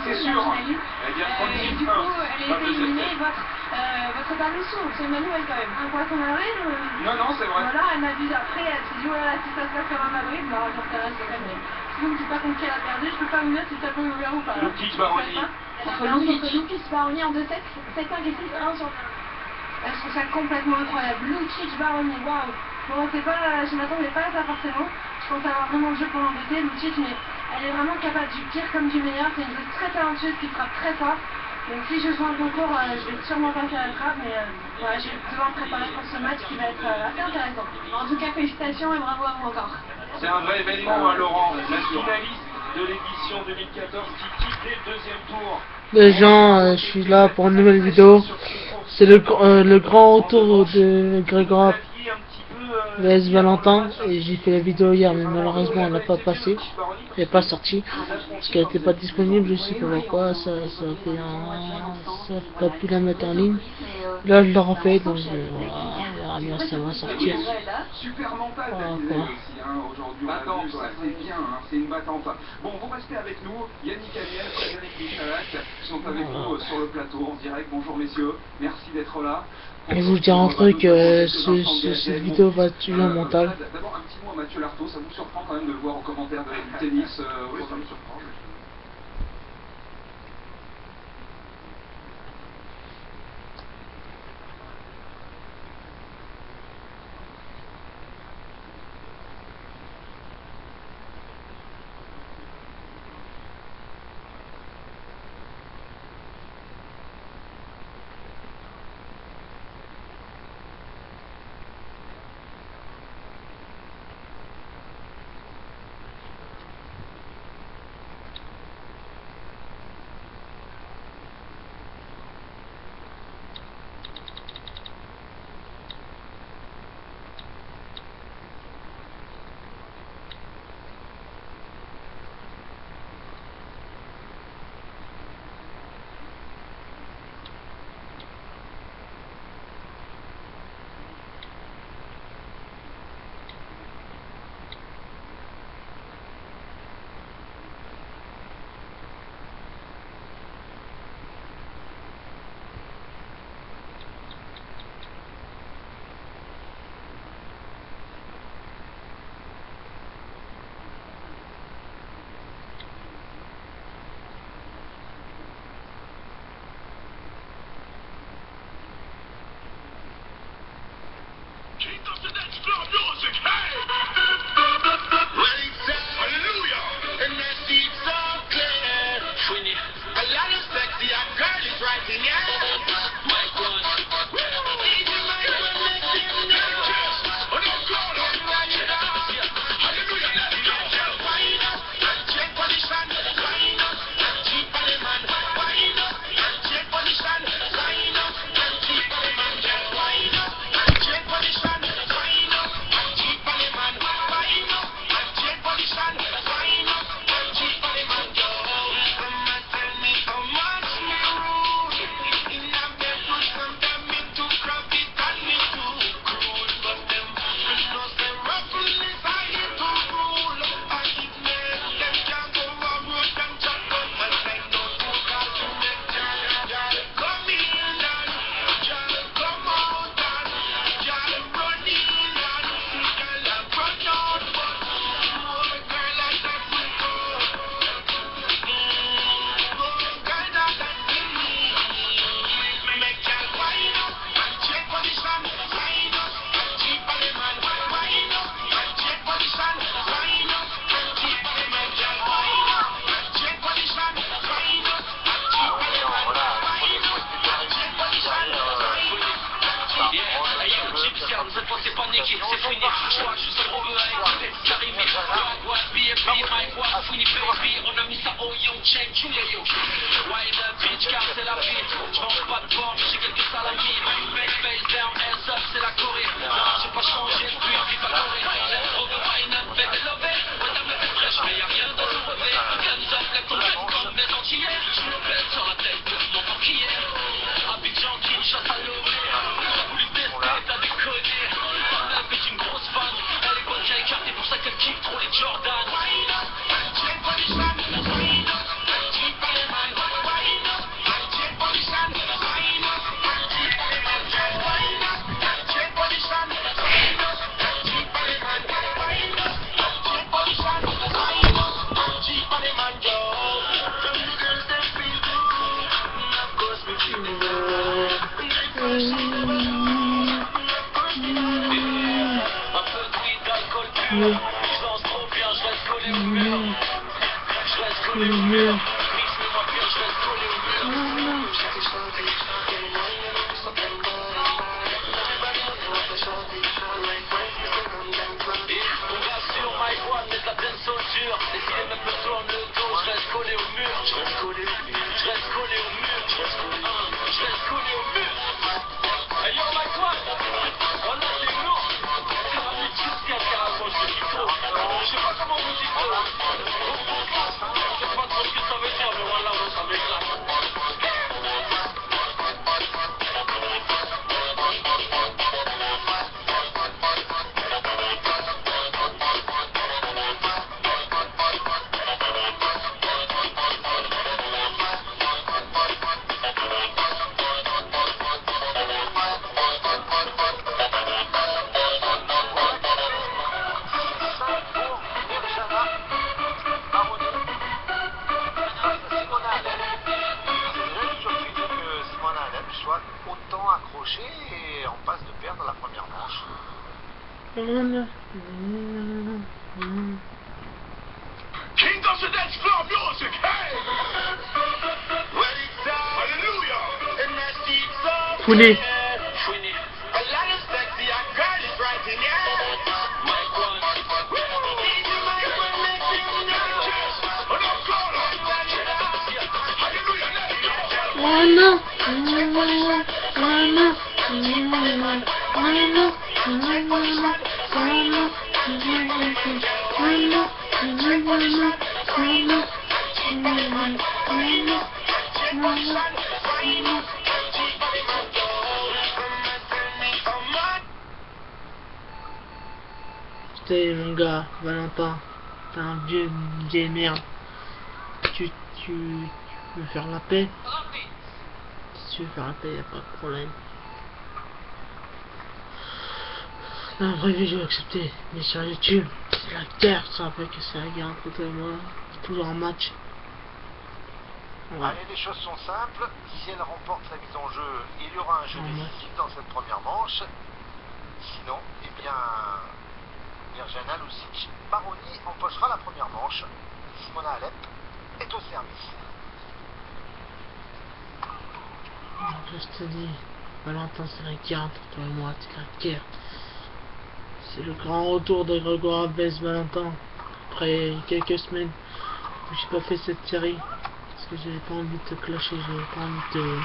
c'est sûr. Elle vient de Et du coup, elle est éliminée. Votre demi-sou, c'est Manuel quand même. Un poisson avril Non, c'est vrai. Voilà, elle m'a dit après, elle s'est dit, voilà, si ça se passe comme un Madrid, bah, j'en sais rien, c'est quand même. Si vous me dites pas contre qui elle a perdu, je peux pas vous dire si ça peut ouvrir ou pas. Lukic Baroni. Entre Lukic Baroni en 2-7, 7-5 et 6-1 sur. Je trouve ça complètement incroyable. Lukic Baroni, waouh. Bon, c'est pas, je m'attendais pas à ça forcément. Je pense avoir vraiment le jeu pour l'embêter, Lukic, mais elle est vraiment capable du pire comme du meilleur. C'est une joueuse très talentueuse qui frappe très fort. Donc si je joue un concours, je vais sûrement pas faire la trappe, mais voilà, je vais devoir me préparer pour ce match qui va être assez intéressant. En tout cas, félicitations et bravo à vous encore. C'est un vrai événement, Laurent. La finaliste de l'édition 2014 qui quitte dès le deuxième tour. Les gens, je suis là pour une nouvelle vidéo. C'est le grand retour de Grégoire vs Valentin. Et j'ai fait la vidéo hier, mais malheureusement elle n'a pas passé. Elle n'est pas sortie. Parce qu'elle n'était pas disponible, je sais pas pourquoi. Ça pas pu la mettre en ligne. Là je l'ai refait, donc voilà, on verra bien ça va sortir. Super mental, aujourd'hui on a vu, ça c'est bien, c'est une battante. Bon, vous restez avec nous, Yannick Amiel, Frédéric Michalak sont avec nous sur le plateau en direct. Bonjour messieurs, merci d'être là. Et vous dire un truc, cette vidéo va tuer un mental. D'abord un petit mot à Mathieu Lartaud, ça vous surprend quand même de le voir au commentaire du tennis? Oui, ça me surprend. Jordan. mur. Le mur. Soit autant accroché et on passe de perdre la première manche. King of the dance floor music, hey! Well, it's hallelujah! And that's the song. Founé. A lot of sexy, I got it right in here. Mike one. DJ Mike one, make them know. Oh, no, call on. Hallelujah, let's go. Oh no. Putain mon gars, Valentin, t'es un vieille merde. Tu veux faire la paix? Si tu veux faire la paix, y'a pas de problème. Dans la vraie vie, je vais accepter. Mais sur YouTube, c'est la guerre. Tu te rappelles que c'est la guerre entre toi et moi. C'est toujours un match. Ouais. Allez, les choses sont simples. Si elle remporte la mise en jeu, il y aura un jeu décisif dans cette première manche. Sinon, eh bien, Mirjana Lucic Baroni empochera la première manche. Simona Alep est au service. Je te dis, Valentin, c'est la guerre entre toi et moi. C'est la guerre. C'est le grand retour de Grégoire Abbès, Valentin. Après quelques semaines où j'ai pas fait cette série. Parce que j'avais pas envie de te clasher, j'avais pas envie de...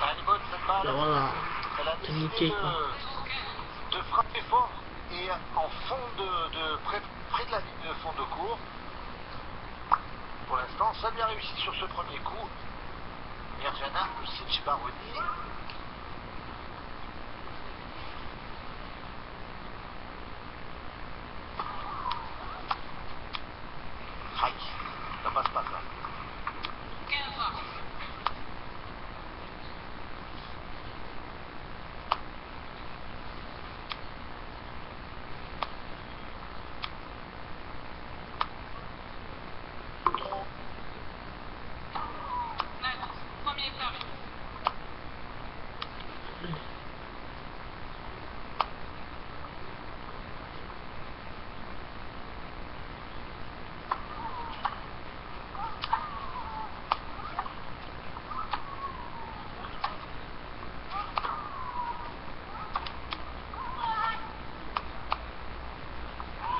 Elle est bonne cette balle. Ben voilà, Elle a t'es décidé niqué quoi. de frapper fort et en fond près de la ligne de fond de cours. Pour l'instant, ça a bien réussi sur ce premier coup. Mirjana Lucic Baroni. Aïe, ça passe pas ça.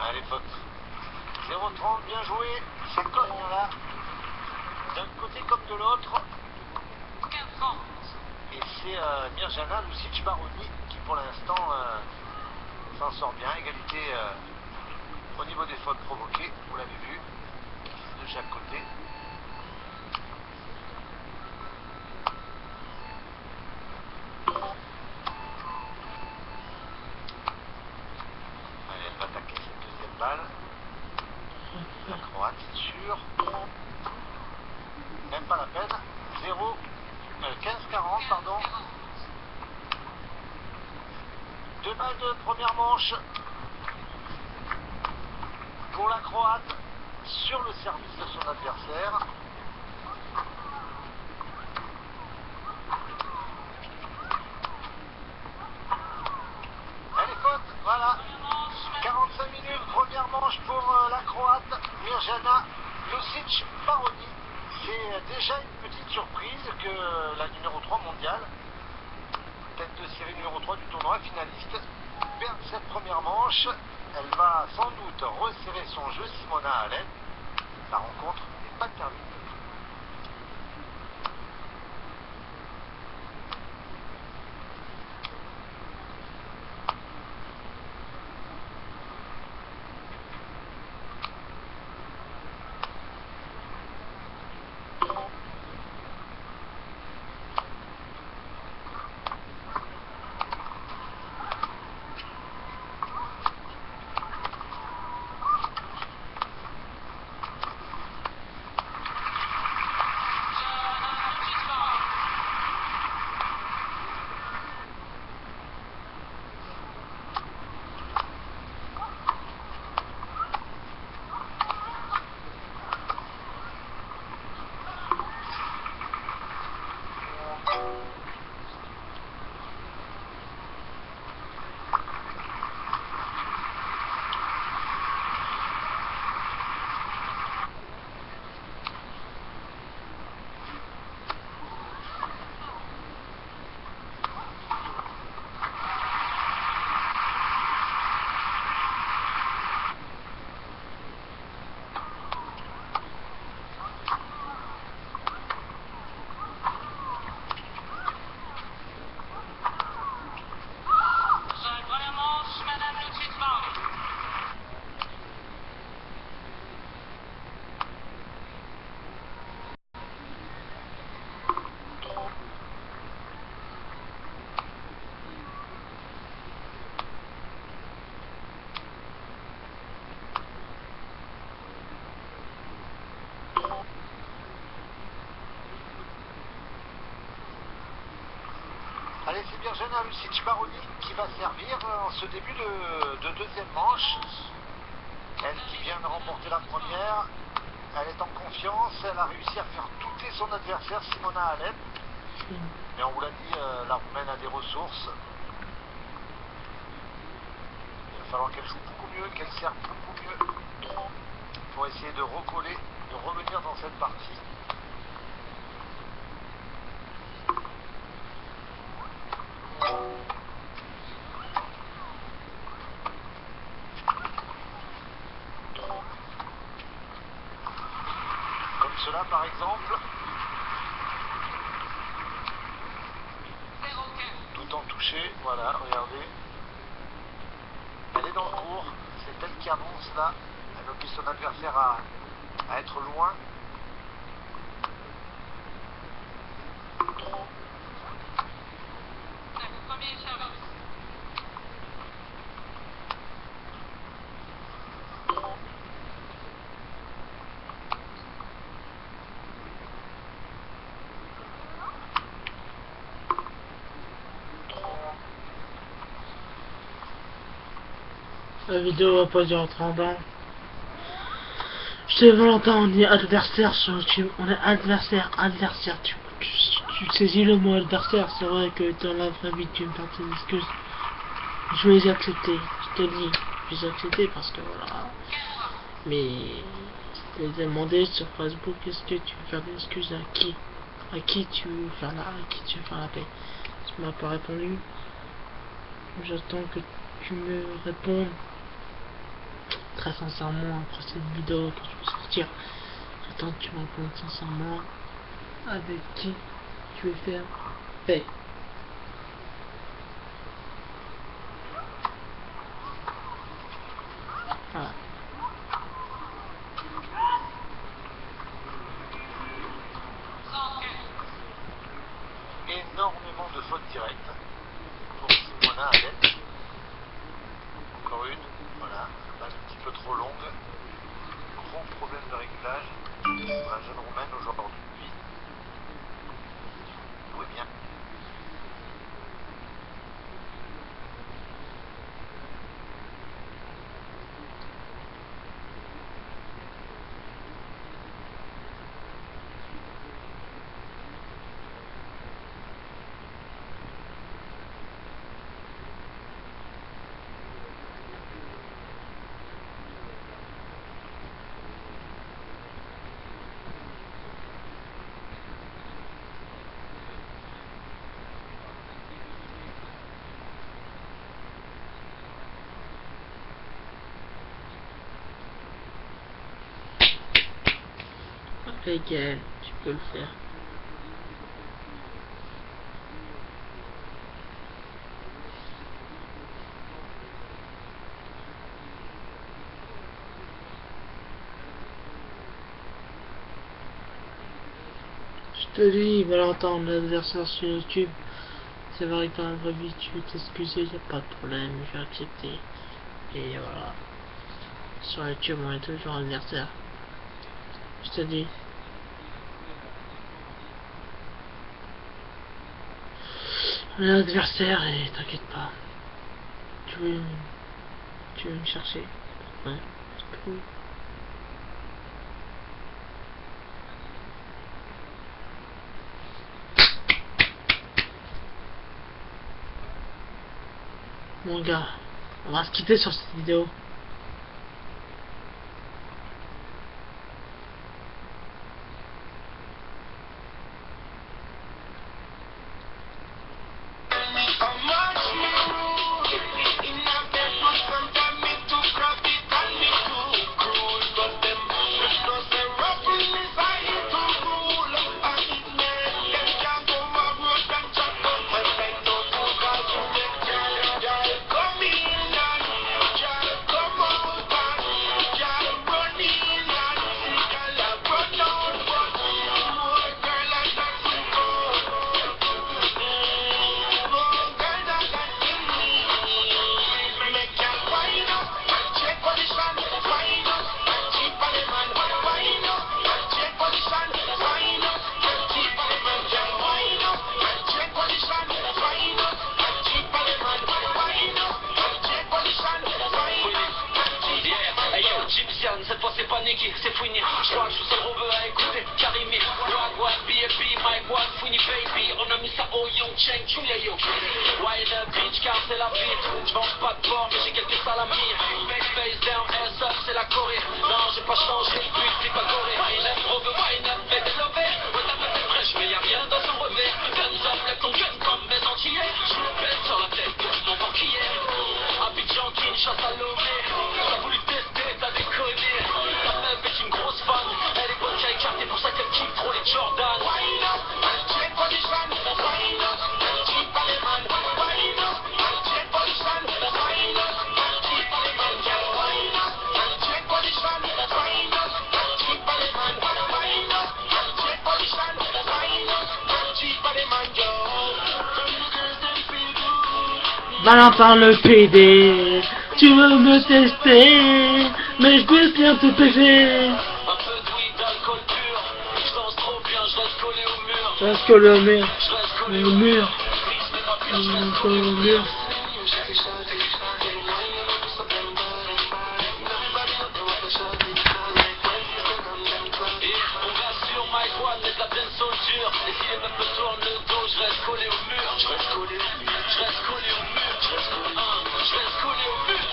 Allez, faute. 0-30, bien joué. Ça cogne là. D'un côté comme de l'autre. Et c'est Mirjana Lucic Baroni qui pour l'instant s'en sort bien. Égalité au niveau des fautes provoquées, vous l'avez vu, de chaque côté. Allez, elle va attaquer cette deuxième balle. La Croate, c'est sûr. Même pas la peine. 15-40, pardon. Deux balles de première manche pour la Croate sur le service de son adversaire. Elle est faute, voilà. 45 Baroni. C'est déjà une petite surprise que la numéro 3 mondiale, tête de série numéro 3 du tournoi, finaliste, perd cette première manche. Elle va sans doute resserrer son jeu, Simona Halep. La rencontre n'est pas terminée. Allez, c'est Mirjana Lucic-Baroni qui va servir en ce début de deuxième manche. Elle qui vient de remporter la première, elle est en confiance, elle a réussi à faire douter son adversaire Simona Halep. Mais on vous l'a dit, la Roumaine a des ressources. Il va falloir qu'elle joue beaucoup mieux, qu'elle serve beaucoup mieux pour essayer de recoller, de revenir dans cette partie. Comme cela par exemple. Tout en touché, voilà, regardez. Elle est dans le cours, c'est elle qui avance là. Elle oblige son adversaire à être loin. La vidéo va pas durer 30 ans. Je sais, Valentin, on est adversaire sur YouTube. On est adversaire. Tu saisis le mot adversaire. C'est vrai que dans la vraie vie, tu me portes des excuses. Je vais les accepter. Je te le dis. Je vais les accepter parce que voilà. Mais je les ai demandé sur Facebook, est-ce que tu veux faire des excuses à qui? À qui tu veux faire la paix? Tu m'as pas répondu. J'attends que tu me répondes très sincèrement après cette vidéo que je vais sortir. J'attends que tu me répondes sincèrement avec qui tu veux faire paix. Voilà. Énormément de fautes directes pour Simona Halep. Encore une, voilà, balle un petit peu trop longue. Gros problème de réglage pour la jeune Roumaine aujourd'hui. Oui, bien. Hey Gaël, tu peux le faire. Je te dis, Valentin, l'adversaire sur YouTube. C'est vrai que dans la vraie vie, tu veux t'excuser, y a pas de problème, je vais accepter. Et voilà. Sur YouTube, on est toujours adversaire. Je te dis. On est adversaire et t'inquiète pas. Tu veux me chercher? Ouais. Cool. Mon gars, on va se quitter sur cette vidéo. Cette fois c'est pas Nicky, c'est fini. Je crois que je suis seul robeux à écouter Karimi, Wagwan, BFB, Mike One, Fouini Baby. On a mis ça au Young Cheng, Julia Yo. Wild Beach car c'est la vie. Je mange pas de porc mais j'ai quelques salamis. Face down, ass up, c'est la Corée. Non j'ai pas changé le but, c'est pas Corée. Wine up, robeux, wine up, fais des lovés. Ouais t'as fait fraîche mais y'a rien dans son revêt. Guns up, lève ton gun comme mes antillais. Je le pète sur la tête de mon banquier. Abidjan, Kinshasa, Lomé. T'as voulu tester, t'as déconné. Ta meuf est une grosse fan. Elle est bonne qu'à écarter, pour ça qu'elle kiffe trop les Jordan. Wine up, check position. Wine up, check par les man. Wine up, check position. Wine up, check par les man. Wine up, check position. Wine up, check par les man. Wine up, check position. Wine up, check par les man. Valentin le PD, tu veux me tester, mais je peux bien te péger. Un peu de weed, d'alcool pur. Je danse trop bien, je reste collé au mur. Je reste collé au mur. Je reste collé Au au mur. mur. Je reste collé au Au mur. Et on va sur Mike One, mais de la pleine soldier. Et si les meufs me tournent le dos, je reste collé au mur. Je reste collé au mur. Je reste collé au mur. Je reste collé au mur.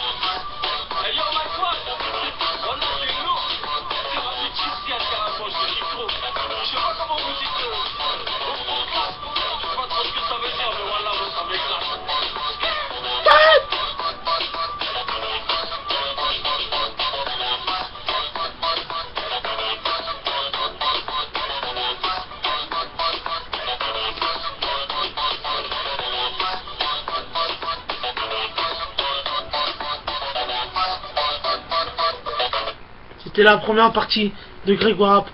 Hey yo Mike One, on a du lourd. C'est ma musicienne qui rapproche le micro. Je sais pas comment vous dites au classe. Je sais pas trop ce que ça veut dire, mais voilà, ça m'éclate. C'était la première partie de Grégoire,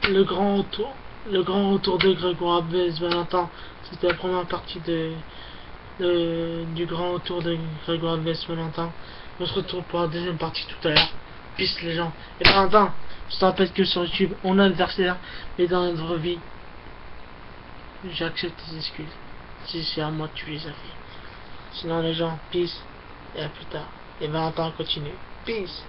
le grand retour de Grégoire vs Valentin. C'était la première partie du grand retour de Grégoire vs Valentin. On se retrouve pour la deuxième partie tout à l'heure. Peace les gens. Et Valentin, je te rappelle que sur YouTube, on a adversaire, mais dans notre vraie vie, j'accepte tes excuses. Si c'est à moi que tu les as fait. Sinon les gens, peace, et à plus tard. Et Valentin continue. Peace.